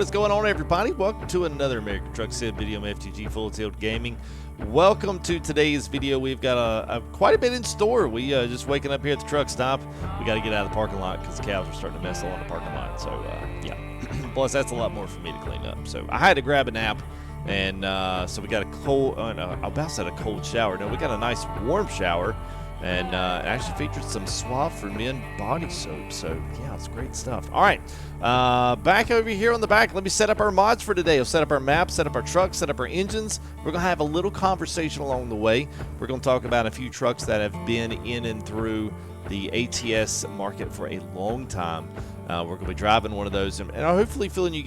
What is going on, everybody? Welcome to another American Truck Sim video. I'm FTG Full Tilt Gaming. Welcome to today's video. We've got quite a bit in store. We just waking up here at the truck stop. We got to get out of the parking lot because the cows are starting to mess along the parking lot. So yeah, plus that's a lot more for me to clean up. So I had to grab a nap, and so we got a cold. I about said a cold shower. No, we got a nice warm shower. And it actually featured some Suave for Men body soap. So, yeah, it's great stuff. All right, back over here on the back, let me set up our mods for today. We'll set up our map, set up our trucks, set up our engines. We're going to have a little conversation along the way. We're going to talk about a few trucks that have been in and through the ATS market for a long time. We're going to be driving one of those, and hopefully filling you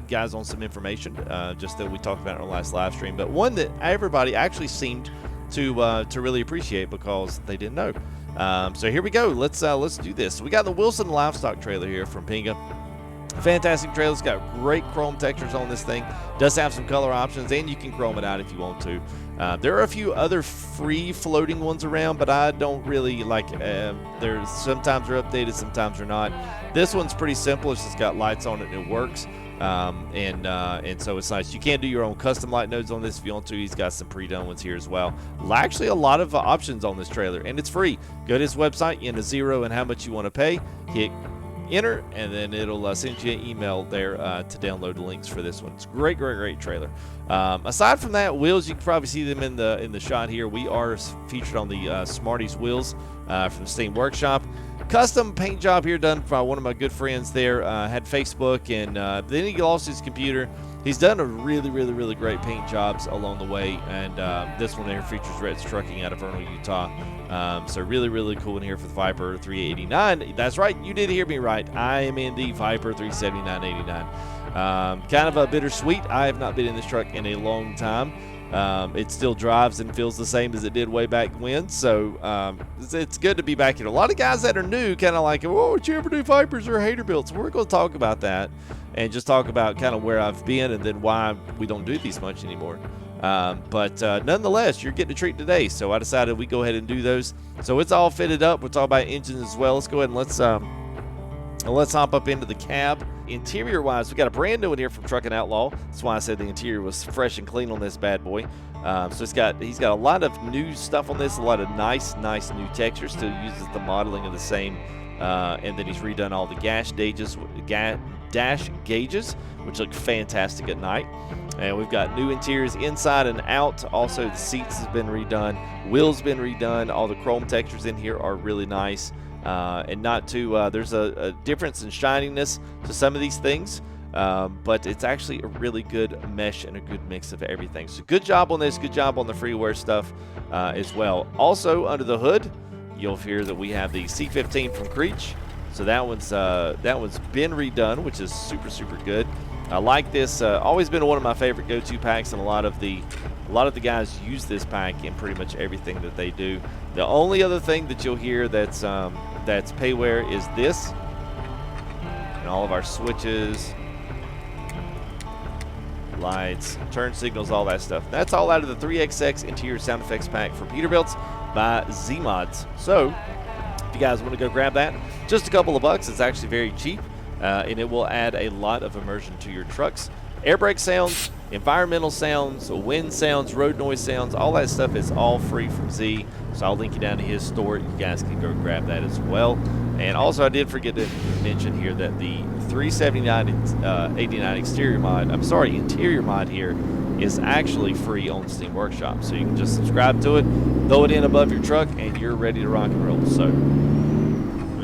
guys on some information, just that we talked about in our last live stream. But one that everybody actually seemed to really appreciate because they didn't know. So here we go. Let's do this. We got the Wilson Livestock trailer here from Pinga. Fantastic trailer. It's got great chrome textures on this thing. Does have some color options, and you can chrome it out if you want to. There are a few other free floating ones around, but I don't really like. There's sometimes they're updated, sometimes they're not. This one's pretty simple. It's just got lights on it and it works. And so it's nice. You can do your own custom light nodes on this if you want to. He's got some pre-done ones here as well. Actually, a lot of options on this trailer, and it's free. Go to his website, enter 0 and how much you want to pay. Hit enter, and then it'll send you an email there to download the links for this one. It's a great trailer. Aside from that, wheels, you can probably see them in the shot here. We are featured on the Smarties wheels from the Steam Workshop. Custom paint job here done by one of my good friends there. Had Facebook, and then he lost his computer. He's done a really great paint jobs along the way, and this one here features Red's Trucking out of Vernal, Utah. So really cool in here for the Viper 389. That's right, you did hear me right. I am in the Viper 37989. Kind of a bittersweet. I have not been in this truck in a long time. It still drives and feels the same as it did way back when, so it's good to be back here. A lot of guys that are new kind of like, oh, would you ever do Vipers or Haterbilts? We're going to talk about that and just talk about kind of where I've been and then why we don't do these much anymore. But nonetheless, you're getting a treat today, so I decided we go ahead and do those. So it's all fitted up. We'll talk about engines as well. Let's go ahead and let's hop up into the cab. Interior wise, we got a brand new one here from Truckin' Outlaw. That's why I said the interior was fresh and clean on this bad boy. So he's got a lot of new stuff on this, a lot of nice new textures. Still uses the modeling of the same, and then he's redone all the dash gauges, which look fantastic at night. And we've got new interiors inside and out. Also, the seats has been redone, wheels been redone. All the chrome textures in here are really nice. And not too, there's a difference in shininess to some of these things, but it's actually a really good mesh and a good mix of everything. So good job on this, good job on the freeware stuff as well. Also, under the hood, you'll hear that we have the C15 from Kriech. So that one's been redone, which is super good. I like this. Always been one of my favorite go-to packs, and a lot of the guys use this pack in pretty much everything that they do. The only other thing that you'll hear that's payware is this, and all of our switches, lights, turn signals, all that stuff. That's all out of the 3XX interior sound effects pack for Peterbilt by Zeemods. So if you guys want to go grab that, just a couple of bucks. It's actually very cheap, and it will add a lot of immersion to your trucks. Air brake sounds, environmental sounds, wind sounds, road noise sounds, all that stuff is all free from Z. So I'll link you down to his store. You guys can go grab that as well. And also, I did forget to mention here that the 379-89 interior mod here is actually free on Steam Workshop. So you can just subscribe to it, throw it in above your truck, and you're ready to rock and roll. So,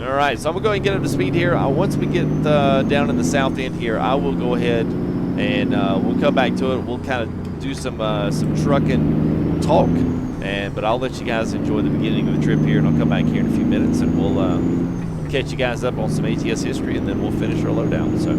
all right, so I'm gonna go ahead and get up to speed here. Once we get down in the south end here, I will go ahead and we'll come back to it. We'll kind of do some trucking talk, but I'll let you guys enjoy the beginning of the trip here, and I'll come back here in a few minutes, and we'll catch you guys up on some ATS history, and then we'll finish our lowdown. So.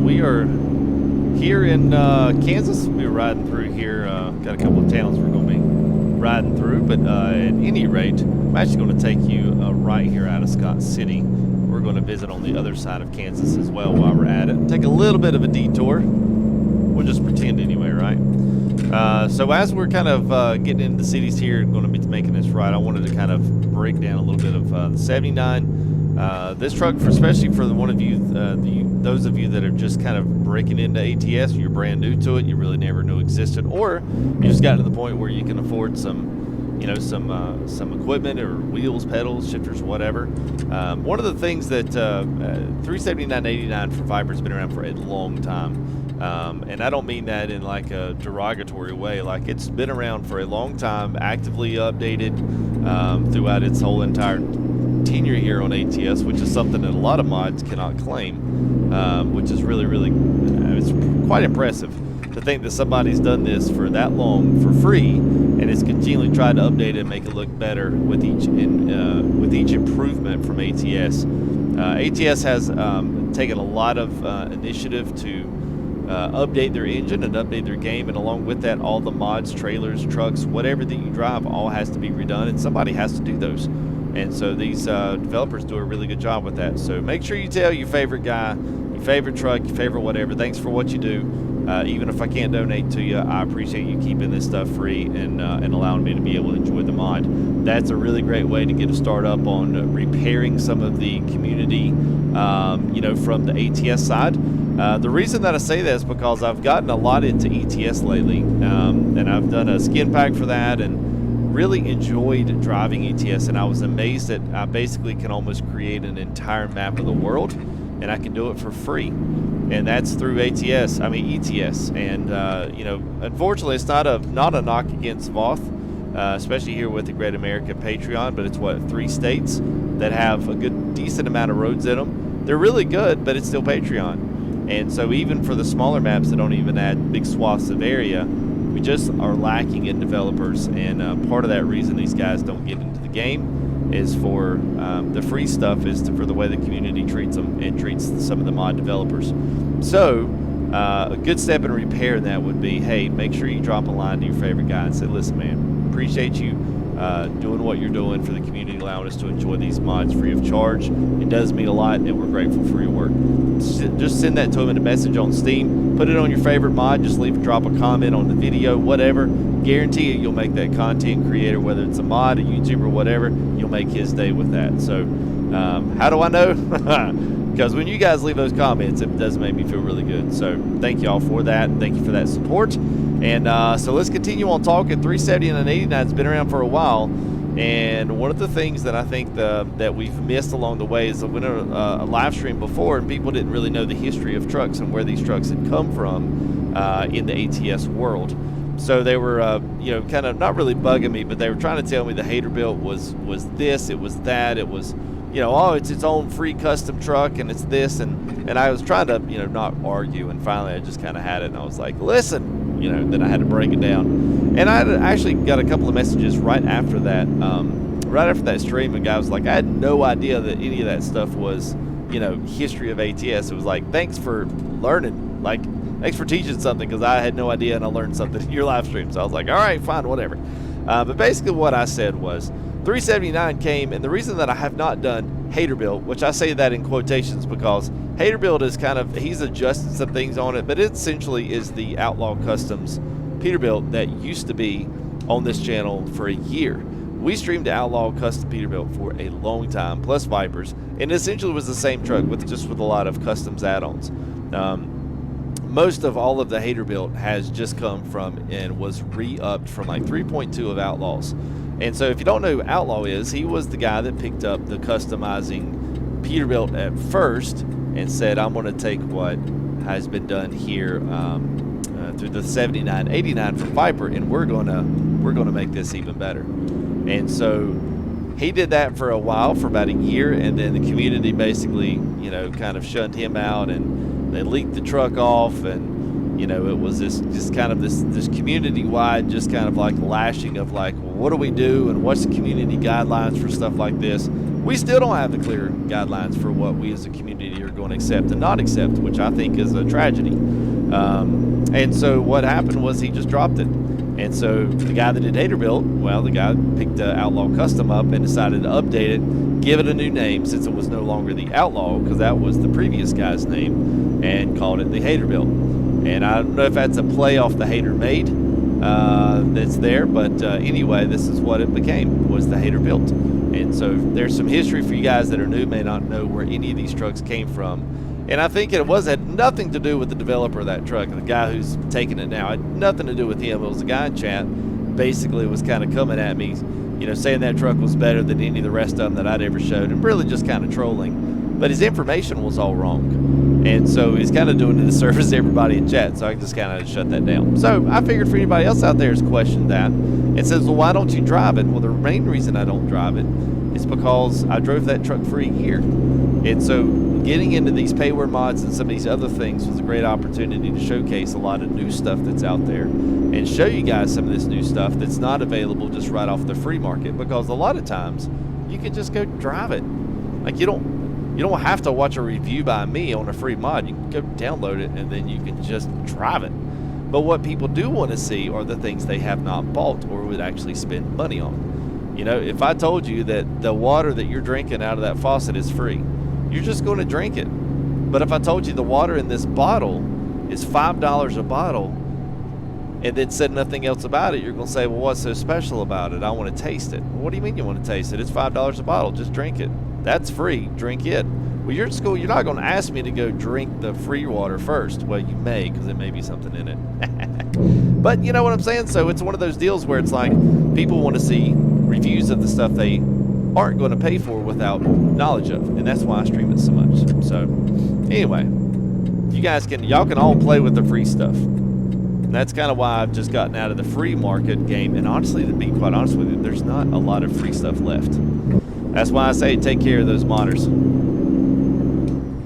we are here in Kansas. We're riding through here. Got a couple of towns we're going to be riding through, but at any rate, I'm actually going to take you right here out of Scott City. We're going to visit on the other side of Kansas as well while we're at it. Take a little bit of a detour. We'll just pretend anyway, right? So as we're kind of getting into the cities here, going to be making this ride, I wanted to kind of break down a little bit of the 79. This truck, especially for one of you, those of you that are just kind of breaking into ATS, you're brand new to it, you really never knew existed, or you just got to the point where you can afford some, you know, some equipment or wheels, pedals, shifters, whatever. One of the things that 379.89 for Viper's been around for a long time. And I don't mean that in like a derogatory way. Like, it's been around for a long time, actively updated throughout its whole entire tenure here on ATS, which is something that a lot of mods cannot claim, which is really, it's quite impressive to think that somebody's done this for that long for free and is continually trying to update it and make it look better with each improvement from ATS. ATS has taken a lot of initiative to update their engine and update their game, and along with that, all the mods, trailers, trucks, whatever that you drive, all has to be redone, and somebody has to do those. And so these developers do a really good job with that. So make sure you tell your favorite guy, your favorite truck, your favorite whatever, thanks for what you do. Even if I can't donate to you, I appreciate you keeping this stuff free and allowing me to be able to enjoy the mod. That's a really great way to get a start up on repairing some of the community, you know, from the ATS side. The reason that I say that is because I've gotten a lot into ETS lately, and I've done a skin pack for that and really enjoyed driving ETS, and I was amazed that I basically can almost create an entire map of the world, and I can do it for free, and that's through ETS. And you know, unfortunately, it's not a knock against Voth, especially here with the Great American Patreon, but it's what, 3 states that have a decent amount of roads in them. They're really good, but it's still Patreon. And so even for the smaller maps that don't even add big swaths of area, we just are lacking in developers. And part of that reason these guys don't get into the game is for the free stuff, is for the way the community treats them and treats some of the mod developers. So a good step in repairing that would be, hey, make sure you drop a line to your favorite guy and say, listen, man, appreciate you doing what you're doing for the community, allowing us to enjoy these mods free of charge. It does mean a lot, and we're grateful for your work. Just send that to them in a message on Steam. Put it on your favorite mod. Just drop a comment on the video, whatever. Guarantee you'll make that content creator, whether it's a mod, a YouTuber, whatever, you'll make his day with that. So how do I know? Because when you guys leave those comments, it does make me feel really good. So thank you all for that. Thank you for that support. And so let's continue on talking. 370 and 89 has been around for a while. And one of the things that I think that we've missed along the way is I went on a live stream before, and people didn't really know the history of trucks and where these trucks had come from in the ATS world. So they were, you know, kind of not really bugging me, but they were trying to tell me the Peterbilt was this, it was that, it was, you know, oh, it's its own free custom truck, and it's this, and I was trying to, you know, not argue, and finally I just kind of had it, and I was like, listen, you know, then I had to break it down. And I actually got a couple of messages right after that stream, and a guy was like, I had no idea that any of that stuff was, you know, history of ATS. It was like, thanks for learning, like, thanks for teaching something, because I had no idea, and I learned something in your live stream. So I was like, all right, fine, whatever. But basically what I said was 379 came, and the reason that I have not done Peterbilt, which I say that in quotations because Peterbilt is kind of, he's adjusted some things on it, but it essentially is the Outlaw Customs Peterbilt that used to be on this channel for a year. We streamed Outlaw Custom Peterbilt for a long time, plus Vipers, and it essentially was the same truck with a lot of customs add-ons. Most of all of the Peterbilt has just come from and was re-upped from like 3.2 of Outlaws. And so if you don't know who Outlaw is, he was the guy that picked up the customizing Peterbilt at first and said, I'm going to take what has been done here through the 79-89 from Viper, and we're going to make this even better. And so he did that for a while, for about a year, and then the community basically, you know, kind of shunned him out, and they leaked the truck off, and You know, it was this just kind of this community-wide just kind of like lashing of like, well, what do we do and what's the community guidelines for stuff like this? We still don't have the clear guidelines for what we as a community are going to accept and not accept, which I think is a tragedy. And so what happened was he just dropped it. And so the guy that did Peterbilt, well, the guy picked Outlaw Custom up and decided to update it, give it a new name since it was no longer the Outlaw, because that was the previous guy's name, and called it the Peterbilt. And I don't know if that's a play off the Hater Made that's there, but anyway, this is what it became, was the Peterbilt. And so there's some history for you guys that are new, may not know where any of these trucks came from. And I think it had nothing to do with the developer of that truck. The guy who's taking it now had nothing to do with him. It was the guy in chat basically was kind of coming at me, you know, saying that truck was better than any of the rest of them that I'd ever showed, and really just kind of trolling. But his information was all wrong. And so he's kind of doing a disservice to everybody in chat, so I just kind of shut that down. So I figured for anybody else out there who's questioned that and says, well, why don't you drive it? Well, the main reason I don't drive it is because I drove that truck for a year. And so getting into these payware mods and some of these other things was a great opportunity to showcase a lot of new stuff that's out there and show you guys some of this new stuff that's not available just right off the free market, because a lot of times you can just go drive it. Like you don't have to watch a review by me on a free mod. You can go download it and then you can just drive it. But what people do want to see are the things they have not bought or would actually spend money on. You know, if I told you that the water that you're drinking out of that faucet is free, you're just going to drink it. But if I told you the water in this bottle is $5 a bottle and then said nothing else about it, you're going to say, well, what's so special about it? I want to taste it. Well, what do you mean you want to taste it? It's $5 a bottle. Just drink it. That's free. Drink it. Well, you're not going to ask me to go drink the free water first. Well, you may, because there may be something in it. But you know what I'm saying? So it's one of those deals where it's like people want to see reviews of the stuff they aren't going to pay for without knowledge of, and that's why I stream it so much. So anyway, y'all can all play with the free stuff. And that's kind of why I've just gotten out of the free market game, and honestly, to be quite honest with you, there's not a lot of free stuff left. That's why I say take care of those modders,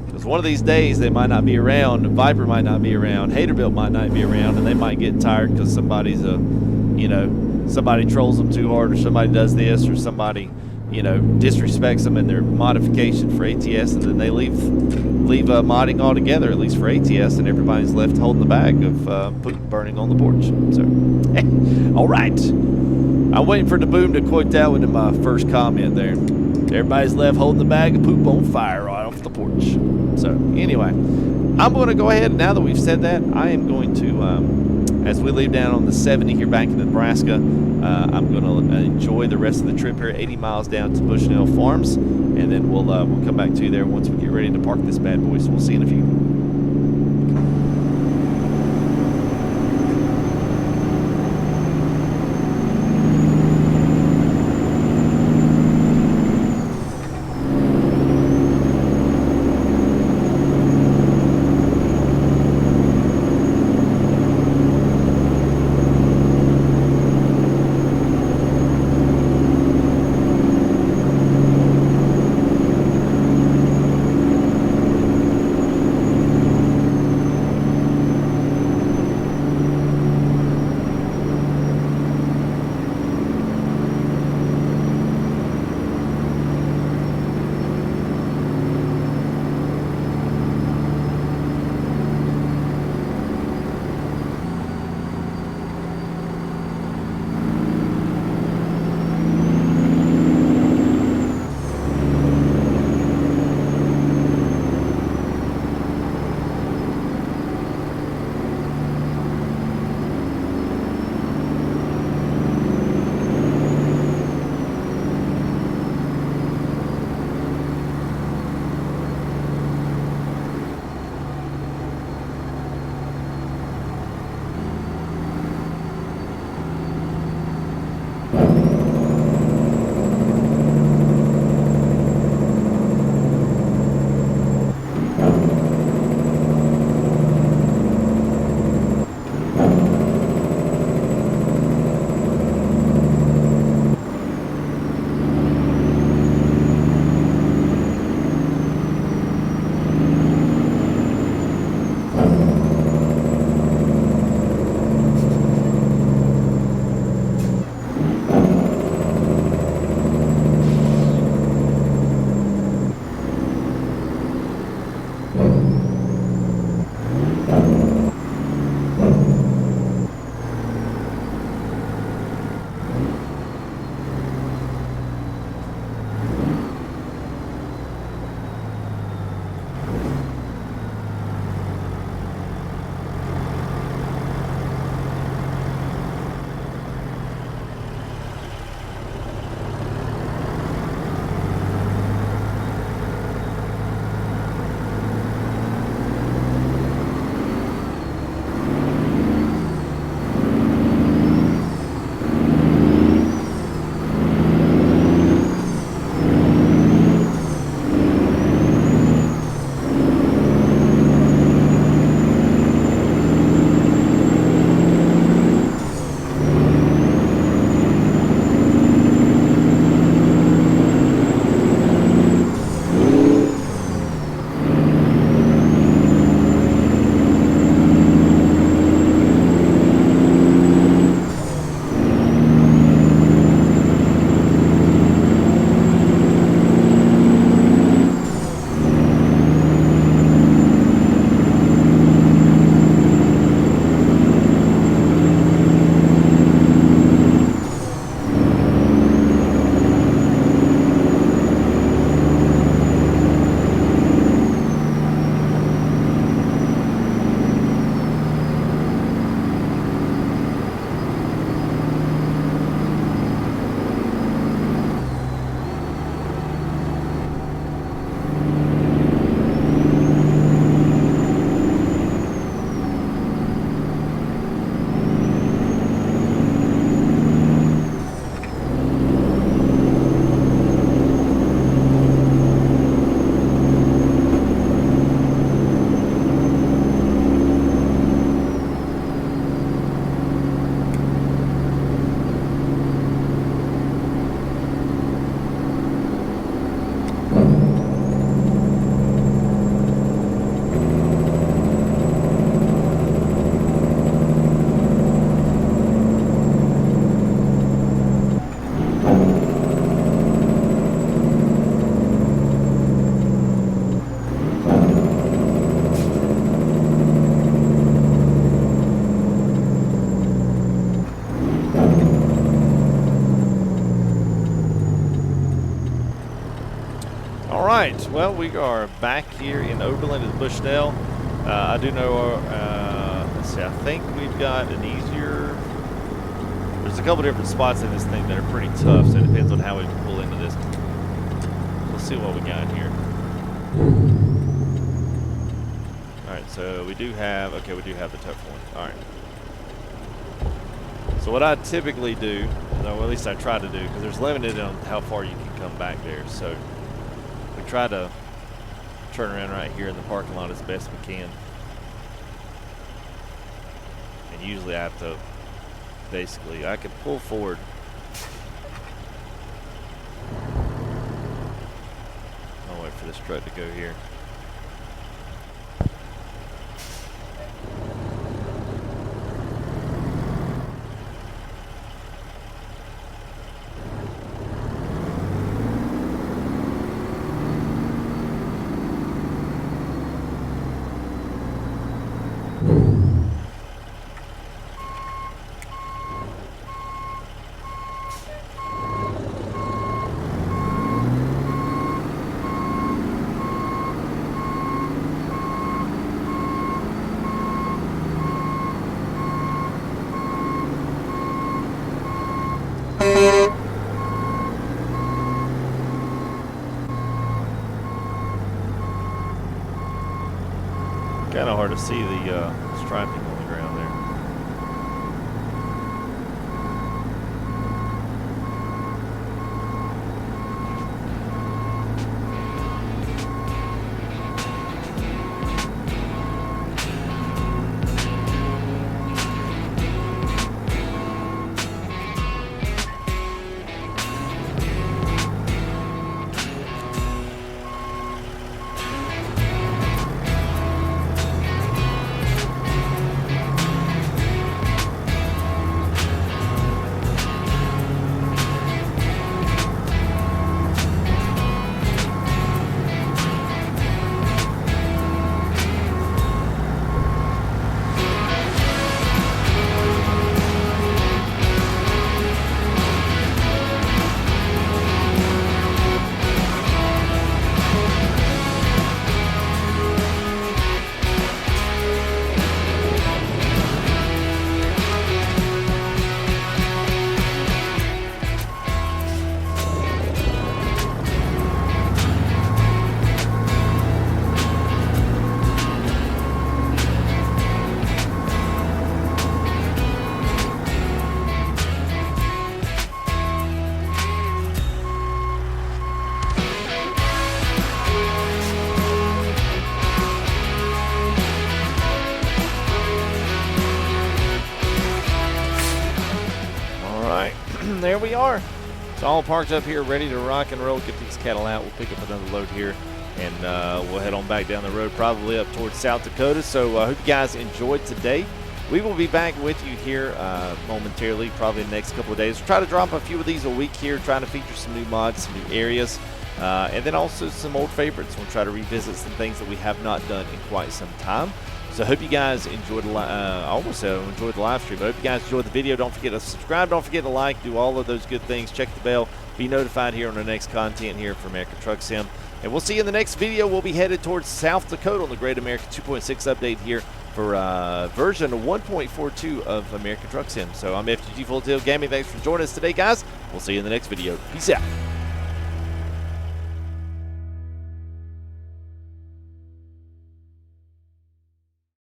because one of these days they might not be around, Viper might not be around, Peterbilt might not be around, and they might get tired because somebody trolls them too hard, or somebody does this, or somebody disrespects them in their modification for ATS, and then they leave modding altogether, at least for ATS, and everybody's left holding the bag of poop burning on the porch. So, all right. I'm waiting for the boom to quote that one in my first comment there. Everybody's left holding the bag of poop on fire right off the porch. So, anyway, I'm going to go ahead, now that we've said that, I am going to, as we leave down on the 70 here back in Nebraska, I'm going to enjoy the rest of the trip here, 80 miles down to Bushnell Farms, and then we'll come back to you there once we get ready to park this bad boy. So we'll see you in a few. right, well, we are back here in Oberlin at Bushnell. I do know, let's see, I think we've got an easier, there's a couple different spots in this thing that are pretty tough, so it depends on how we pull into this. Let's see what we got here. All right, so we do have, okay, we do have the tough one. All right. So what I typically do, well, at least I try to do, because there's limited on how far you can come back there. So we try to turn around right here in the parking lot as best we can. And usually I have to, basically, I can pull forward. I'll wait for this truck to go here. Kind of hard to see the striping on the ground there. There we are. It's all parked up here, ready to rock and roll. Get these cattle out. We'll pick up another load here, and we'll head on back down the road, probably up towards South Dakota. So I hope you guys enjoyed today. We will be back with you here momentarily, probably in the next couple of days. We'll try to drop a few of these a week here, trying to feature some new mods, some new areas, and then also some old favorites. We'll try to revisit some things that we have not done in quite some time. So I hope you guys enjoyed the enjoyed the live stream. I hope you guys enjoyed the video. Don't forget to subscribe. Don't forget to like. Do all of those good things. Check the bell. Be notified here on the next content here for American Truck Sim. And we'll see you in the next video. We'll be headed towards South Dakota on the Great American 2.6 update here for version 1.42 of American Truck Sim. So I'm FTG Full Tilt Gaming. Thanks for joining us today, guys. We'll see you in the next video. Peace out.